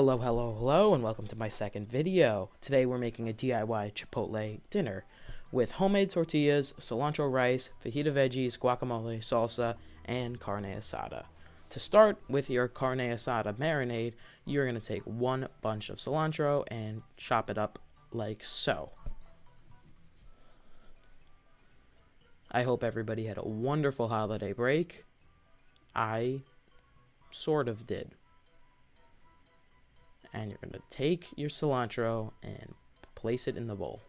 Hello, hello, hello, and welcome to my second video. Today we're making a DIY Chipotle dinner with homemade tortillas, cilantro rice, fajita veggies, guacamole, salsa, and carne asada. To start with your carne asada marinade, you're going to take one bunch of cilantro and chop it up like so. I hope everybody had a wonderful holiday break. I sort of did. And you're going to take your cilantro and place it in the bowl.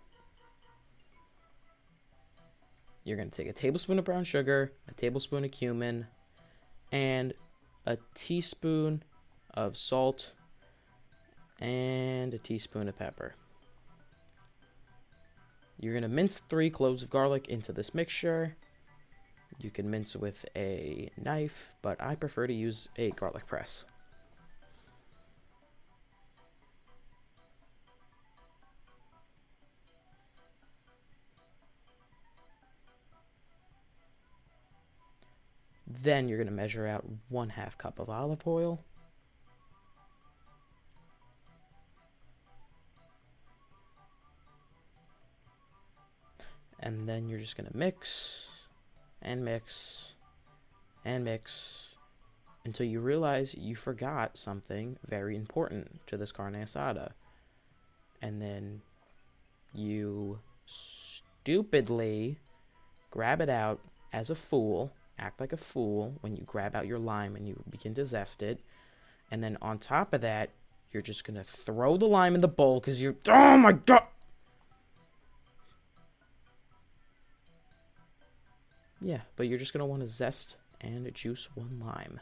You're going to take a tablespoon of brown sugar, a tablespoon of cumin, and a teaspoon of salt, and a teaspoon of pepper. You're going to mince 3 cloves of garlic into this mixture. You can mince with a knife, but I prefer to use a garlic press. Then you're going to measure out 1/2 cup of olive oil. And then you're just going to mix and mix and mix until you realize you forgot something very important to this carne asada. And then you stupidly grab it out as a fool. Act like a fool when you grab out your lime and you begin to zest it. And then on top of that, you're just going to throw the lime in the bowl because you're... Oh my god! Yeah, but you're just going to want to zest and juice one lime.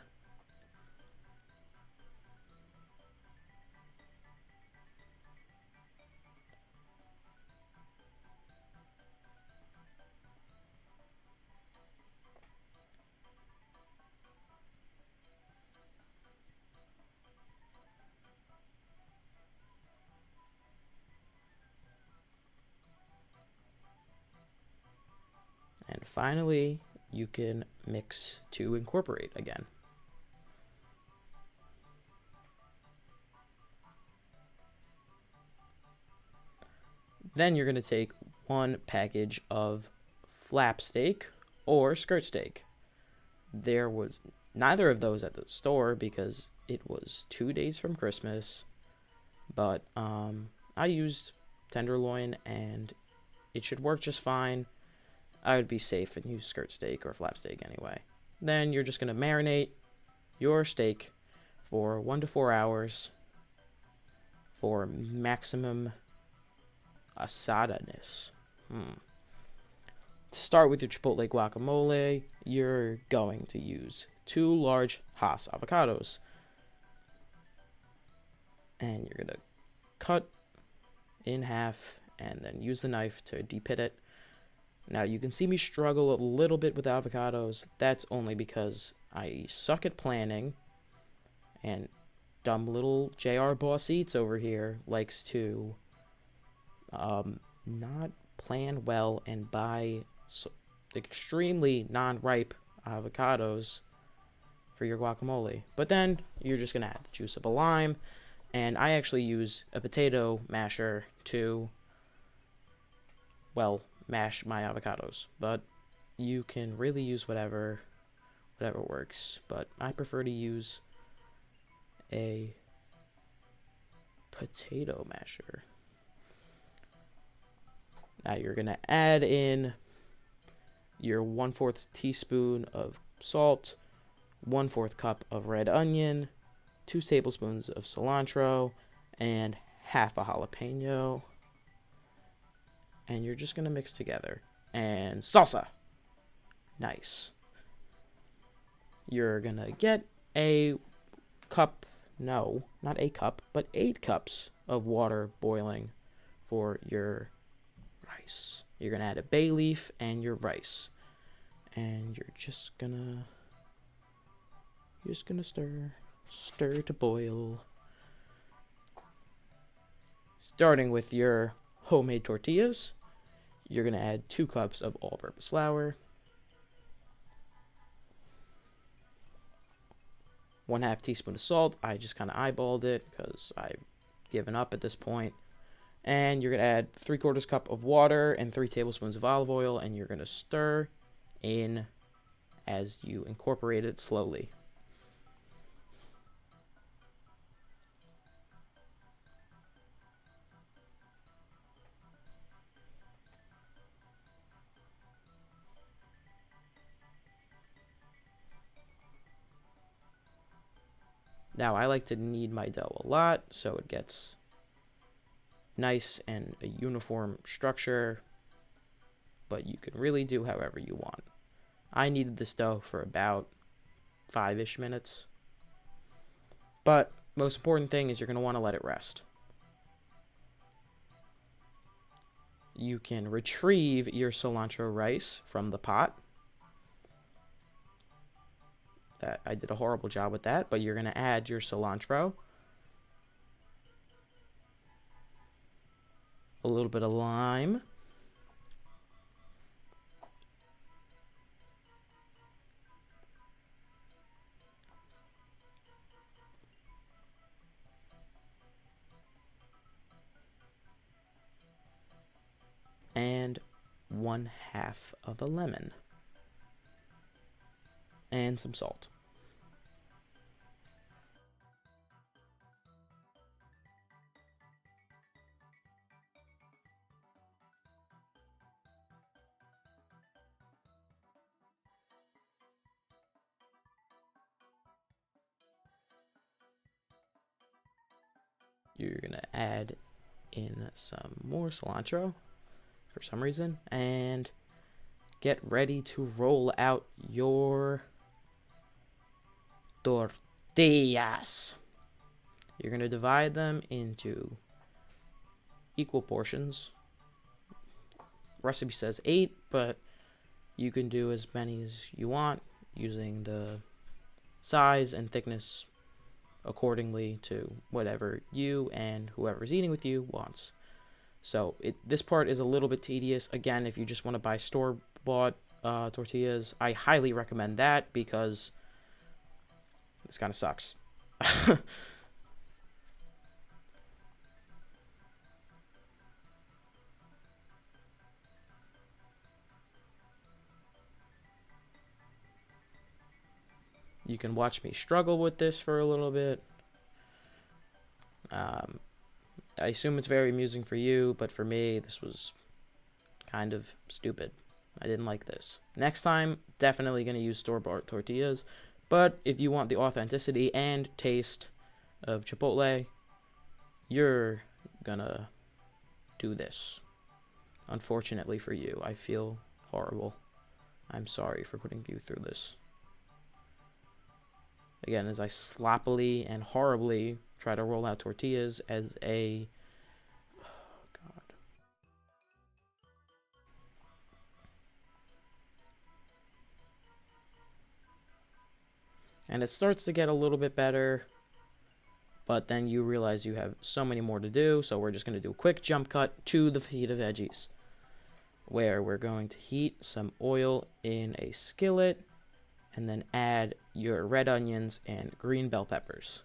And finally, you can mix to incorporate again. Then you're going to take 1 package of flap steak or skirt steak. There was neither of those at the store because it was 2 days from Christmas, but I used tenderloin and it should work just fine. I would be safe and use skirt steak or flap steak anyway. Then you're just going to marinate your steak for 1 to 4 hours for maximum asada-ness. To start with your Chipotle guacamole, you're going to use 2 large Hass avocados. And you're going to cut in half and then use the knife to depit it. Now, you can see me struggle a little bit with avocados. That's only because I suck at planning, and dumb little JR Boss Eats over here likes to not plan well and buy extremely non-ripe avocados for your guacamole. But then you're just going to add the juice of a lime, and I actually use a potato masher to, well, mash my avocados, but you can really use whatever works, but I prefer to use a potato masher. Now you're going to add in your 1/4 teaspoon of salt, 1/4 cup of red onion, 2 tablespoons of cilantro, and half a jalapeno. And you're just going to mix together. And salsa. Nice. You're going to get a cup, no, not a cup, but 8 cups of water boiling for your rice. You're going to add a bay leaf and your rice. And you're just going to stir to boil. Starting with your homemade tortillas. You're going to add 2 cups of all-purpose flour, 1/2 teaspoon of salt. I just kind of eyeballed it because I've given up at this point. And you're going to add 3/4 cup of water and 3 tablespoons of olive oil, and you're going to stir in as you incorporate it slowly. Now, I like to knead my dough a lot so it gets nice and a uniform structure, but you can really do however you want. I kneaded this dough for about 5-ish minutes, but most important thing is you're going to want to let it rest. You can retrieve your cilantro rice from the pot. That I did a horrible job with that, but you're going to add your cilantro, a little bit of lime, and 1/2 of a lemon, and some salt. You're going to add in some more cilantro for some reason, and get ready to roll out your tortillas. You're going to divide them into equal portions. Recipe says 8, but you can do as many as you want using the size and thickness accordingly to whatever you and whoever's eating with you wants. So this part is a little bit tedious. Again, if you just want to buy store-bought tortillas, I highly recommend that because this kind of sucks. You can watch me struggle with this for a little bit. I assume it's very amusing for you, but for me, this was kind of stupid. I didn't like this. Next time, definitely going to use store-bought tortillas, but if you want the authenticity and taste of Chipotle, you're gonna do this. Unfortunately for you, I feel horrible. I'm sorry for putting you through this. Again, as I sloppily and horribly try to roll out tortillas as a... Oh, God. And it starts to get a little bit better, but then you realize you have so many more to do, so we're just going to do a quick jump cut to the fajita veggies, where we're going to heat some oil in a skillet, and then add your red onions and green bell peppers.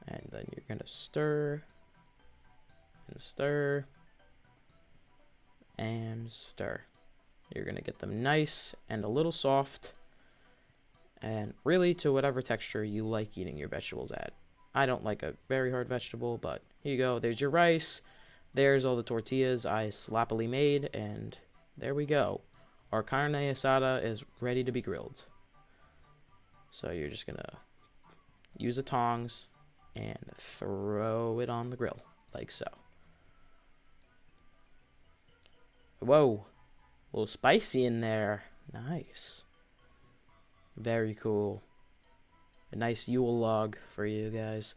And then you're going to stir and stir and stir. You're going to get them nice and a little soft, and really to whatever texture you like eating your vegetables at. I don't like a very hard vegetable, but here you go. There's your rice. There's all the tortillas I sloppily made, and there we go. Our carne asada is ready to be grilled. So you're just going to use the tongs and throw it on the grill, like so. Whoa, a little spicy in there. Nice. Very cool. A nice Yule log for you guys.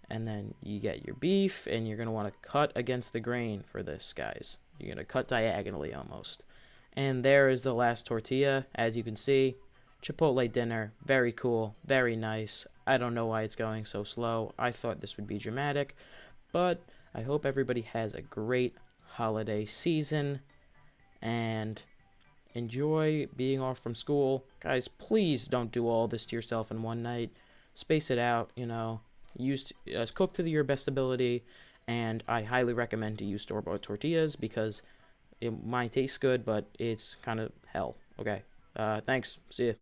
And then you get your beef, and you're going to want to cut against the grain for this, guys. You're going to cut diagonally almost. And there is the last tortilla. As you can see, Chipotle dinner. Very cool. Very nice. I don't know why it's going so slow. I thought this would be dramatic. But I hope everybody has a great holiday season and Enjoy being off from school. Guys, please don't do all this to yourself in one night. Space it out, cook to your best ability, and I highly recommend to use store-bought tortillas because it might taste good, but it's kind of hell. Okay. Thanks. See ya.